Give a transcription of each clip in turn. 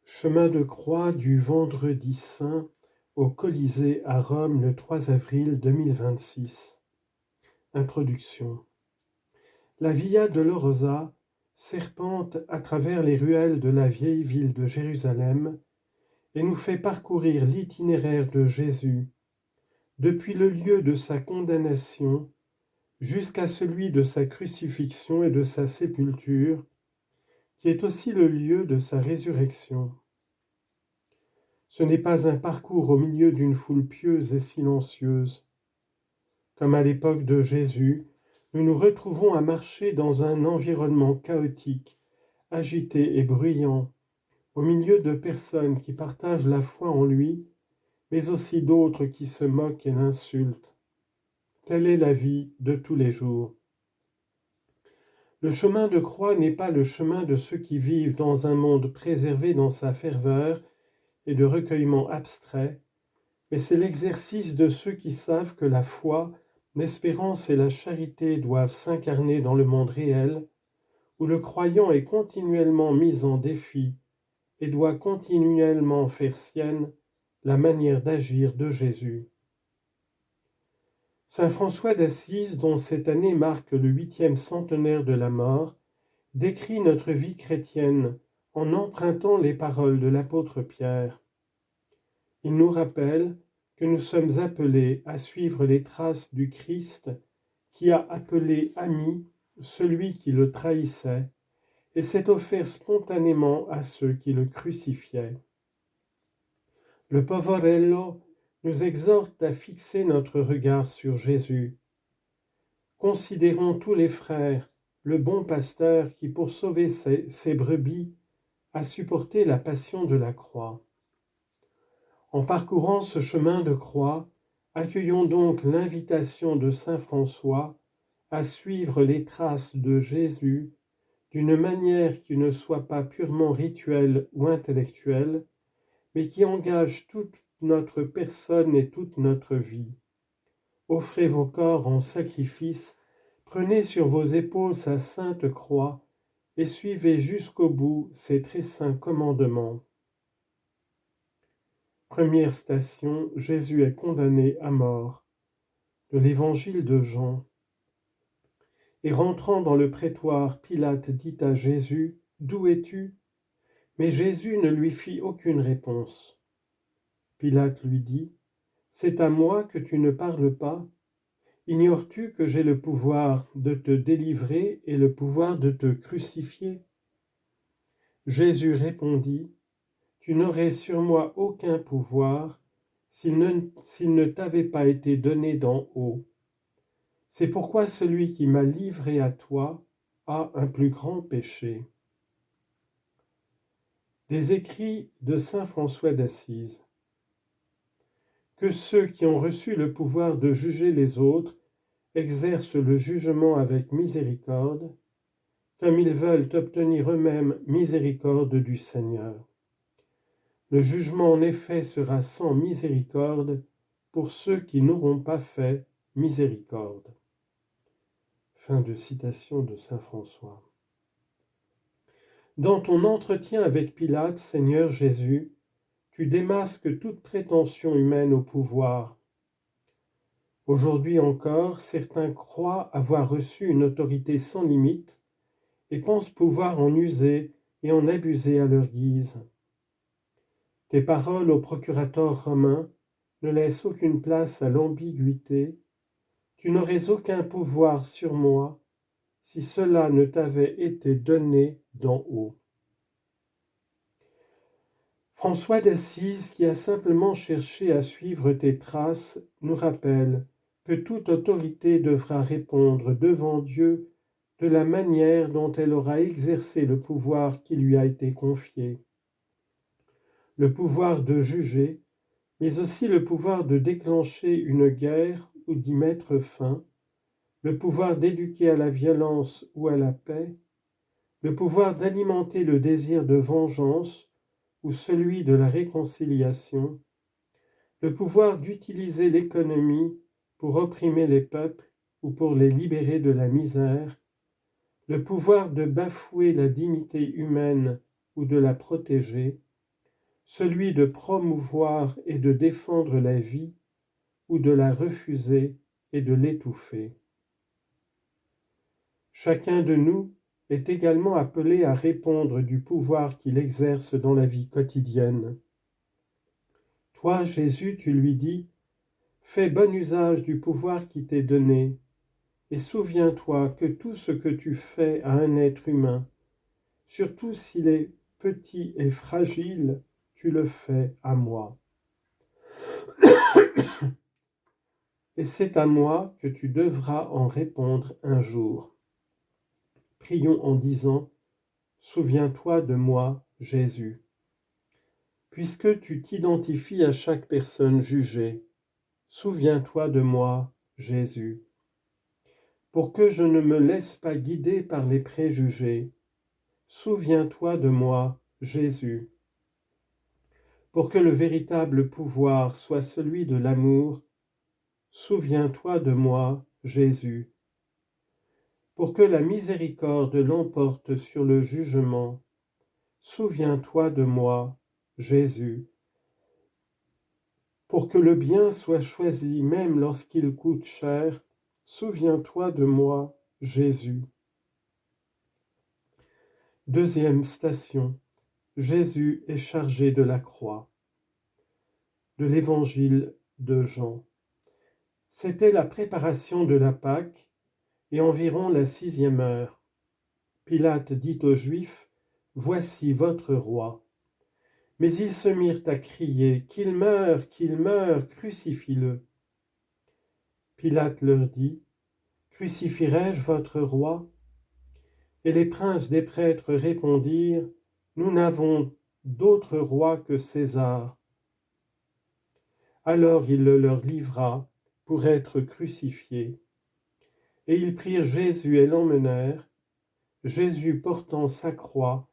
Chemin de croix du Vendredi Saint au Colisée à Rome le 3 avril 2026. Introduction. La Via Dolorosa serpente à travers les ruelles de la vieille ville de Jérusalem et nous fait parcourir l'itinéraire de Jésus depuis le lieu de sa condamnation jusqu'à celui de sa crucifixion et de sa sépulture, qui est aussi le lieu de sa résurrection. Ce n'est pas un parcours au milieu d'une foule pieuse et silencieuse. Comme à l'époque de Jésus, nous nous retrouvons à marcher dans un environnement chaotique, agité et bruyant, au milieu de personnes qui partagent la foi en lui, mais aussi d'autres qui se moquent et l'insultent. Telle est la vie de tous les jours. Le chemin de croix n'est pas le chemin de ceux qui vivent dans un monde préservé dans sa ferveur et de recueillement abstrait, mais c'est l'exercice de ceux qui savent que la foi, l'espérance et la charité doivent s'incarner dans le monde réel, où le croyant est continuellement mis en défi et doit continuellement faire sienne la manière d'agir de Jésus. Saint François d'Assise, dont cette année marque le 8e centenaire de la mort, décrit notre vie chrétienne en empruntant les paroles de l'apôtre Pierre. Il nous rappelle que nous sommes appelés à suivre les traces du Christ qui a appelé ami celui qui le trahissait et s'est offert spontanément à ceux qui le crucifiaient. Le Poverello nous exhorte à fixer notre regard sur Jésus. Considérons tous les frères, le bon pasteur qui, pour sauver ses brebis, a supporté la passion de la croix. En parcourant ce chemin de croix, accueillons donc l'invitation de saint François à suivre les traces de Jésus d'une manière qui ne soit pas purement rituelle ou intellectuelle, mais qui engage toute notre personne et toute notre vie. Offrez vos corps en sacrifice, prenez sur vos épaules sa sainte croix et suivez jusqu'au bout ses très saints commandements. Première station, Jésus est condamné à mort. De l'évangile de Jean. Et rentrant dans le prétoire, Pilate dit à Jésus, « D'où es-tu » Mais Jésus ne lui fit aucune réponse. Pilate lui dit, « C'est à moi que tu ne parles pas ? Ignores-tu que j'ai le pouvoir de te délivrer et le pouvoir de te crucifier » Jésus répondit, « Tu n'aurais sur moi aucun pouvoir s'il ne t'avait pas été donné d'en haut. C'est pourquoi celui qui m'a livré à toi a un plus grand péché. » Des écrits de saint François d'Assise. Que ceux qui ont reçu le pouvoir de juger les autres exercent le jugement avec miséricorde, comme ils veulent obtenir eux-mêmes miséricorde du Seigneur. Le jugement en effet sera sans miséricorde pour ceux qui n'auront pas fait miséricorde. Fin de citation de saint François. Dans ton entretien avec Pilate, Seigneur Jésus, tu démasques toute prétention humaine au pouvoir. Aujourd'hui encore, certains croient avoir reçu une autorité sans limite et pensent pouvoir en user et en abuser à leur guise. Tes paroles au procurateur romain ne laissent aucune place à l'ambiguïté. Tu n'aurais aucun pouvoir sur moi si cela ne t'avait été donné d'en haut. François d'Assise, qui a simplement cherché à suivre tes traces, nous rappelle que toute autorité devra répondre devant Dieu de la manière dont elle aura exercé le pouvoir qui lui a été confié. Le pouvoir de juger, mais aussi le pouvoir de déclencher une guerre ou d'y mettre fin, le pouvoir d'éduquer à la violence ou à la paix, le pouvoir d'alimenter le désir de vengeance ou celui de la réconciliation, le pouvoir d'utiliser l'économie pour opprimer les peuples ou pour les libérer de la misère, le pouvoir de bafouer la dignité humaine ou de la protéger, celui de promouvoir et de défendre la vie, ou de la refuser et de l'étouffer. Chacun de nous est également appelé à répondre du pouvoir qu'il exerce dans la vie quotidienne. Toi, Jésus, tu lui dis, fais bon usage du pouvoir qui t'est donné, et souviens-toi que tout ce que tu fais à un être humain, surtout s'il est petit et fragile, tu le fais à moi. Et c'est à moi que tu devras en répondre un jour. Prions en disant, souviens-toi de moi, Jésus. Puisque tu t'identifies à chaque personne jugée, souviens-toi de moi, Jésus. Pour que je ne me laisse pas guider par les préjugés, souviens-toi de moi, Jésus. Pour que le véritable pouvoir soit celui de l'amour, souviens-toi de moi, Jésus. Pour que la miséricorde l'emporte sur le jugement, souviens-toi de moi, Jésus. Pour que le bien soit choisi même lorsqu'il coûte cher, souviens-toi de moi, Jésus. Deuxième station. Jésus est chargé de la croix. De l'évangile de Jean. C'était la préparation de la Pâque et environ la 6e heure. Pilate dit aux Juifs, « Voici votre roi. » Mais ils se mirent à crier, « Qu'il meure, crucifie-le. » Pilate leur dit, « Crucifierai-je votre roi ?» Et les princes des prêtres répondirent, « Nous n'avons d'autre roi que César. » Alors il le leur livra pour être crucifié. Et ils prirent Jésus et l'emmenèrent. Jésus, portant sa croix,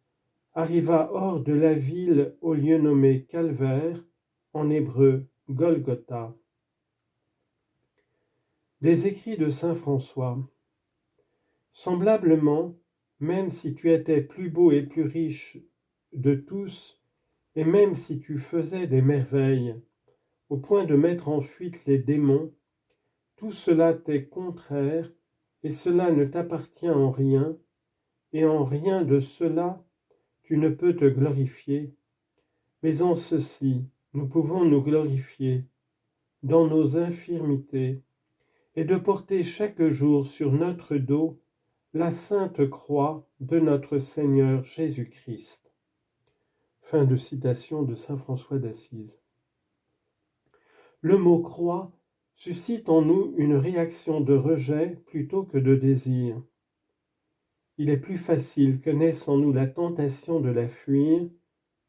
arriva hors de la ville au lieu nommé Calvaire, en hébreu Golgotha. Des écrits de saint François. Semblablement, même si tu étais plus beau et plus riche de tous, et même si tu faisais des merveilles, au point de mettre en fuite les démons, tout cela t'est contraire, et cela ne t'appartient en rien, et en rien de cela tu ne peux te glorifier. Mais en ceci, nous pouvons nous glorifier, dans nos infirmités, et de porter chaque jour sur notre dos la sainte croix de notre Seigneur Jésus-Christ. Fin de citation de saint François d'Assise. Le mot croix suscite en nous une réaction de rejet plutôt que de désir. Il est plus facile que naisse en nous la tentation de la fuir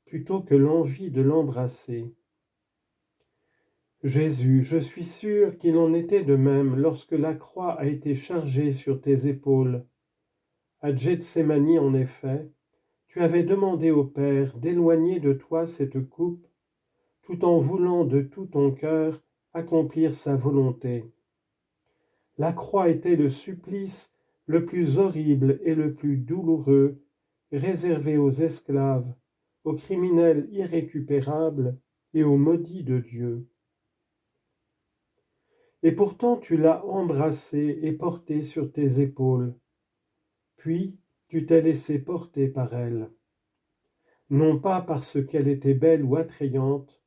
plutôt que l'envie de l'embrasser. Jésus, je suis sûr qu'il en était de même lorsque la croix a été chargée sur tes épaules. À Gethsémani, en effet, tu avais demandé au Père d'éloigner de toi cette coupe, tout en voulant de tout ton cœur accomplir sa volonté. La croix était le supplice le plus horrible et le plus douloureux, réservé aux esclaves, aux criminels irrécupérables et aux maudits de Dieu. Et pourtant tu l'as embrassée et portée sur tes épaules. Puis tu t'es laissé porter par elle. Non pas parce qu'elle était belle ou attrayante,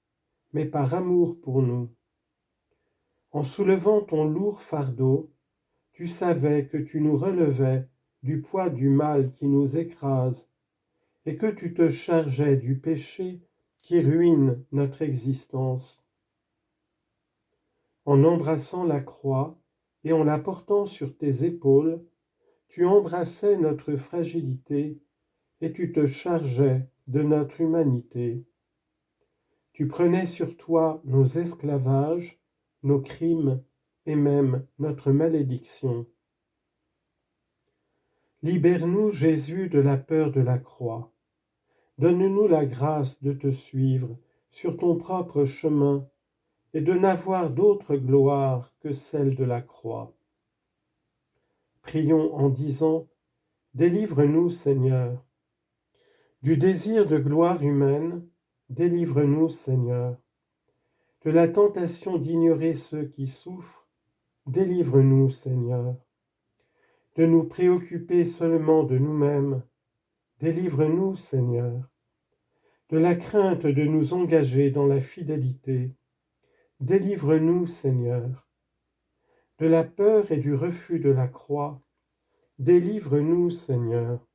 mais par amour pour nous. En soulevant ton lourd fardeau, tu savais que tu nous relevais du poids du mal qui nous écrase et que tu te chargeais du péché qui ruine notre existence. En embrassant la croix et en la portant sur tes épaules, tu embrassais notre fragilité et tu te chargeais de notre humanité. Tu prenais sur toi nos esclavages, nos crimes et même notre malédiction. Libère-nous, Jésus, de la peur de la croix. Donne-nous la grâce de te suivre sur ton propre chemin et de n'avoir d'autre gloire que celle de la croix. Prions en disant, délivre-nous, Seigneur, du désir de gloire humaine délivre-nous, Seigneur. De la tentation d'ignorer ceux qui souffrent, délivre-nous, Seigneur. De nous préoccuper seulement de nous-mêmes, délivre-nous, Seigneur. De la crainte de nous engager dans la fidélité, délivre-nous, Seigneur. De la peur et du refus de la croix, délivre-nous, Seigneur.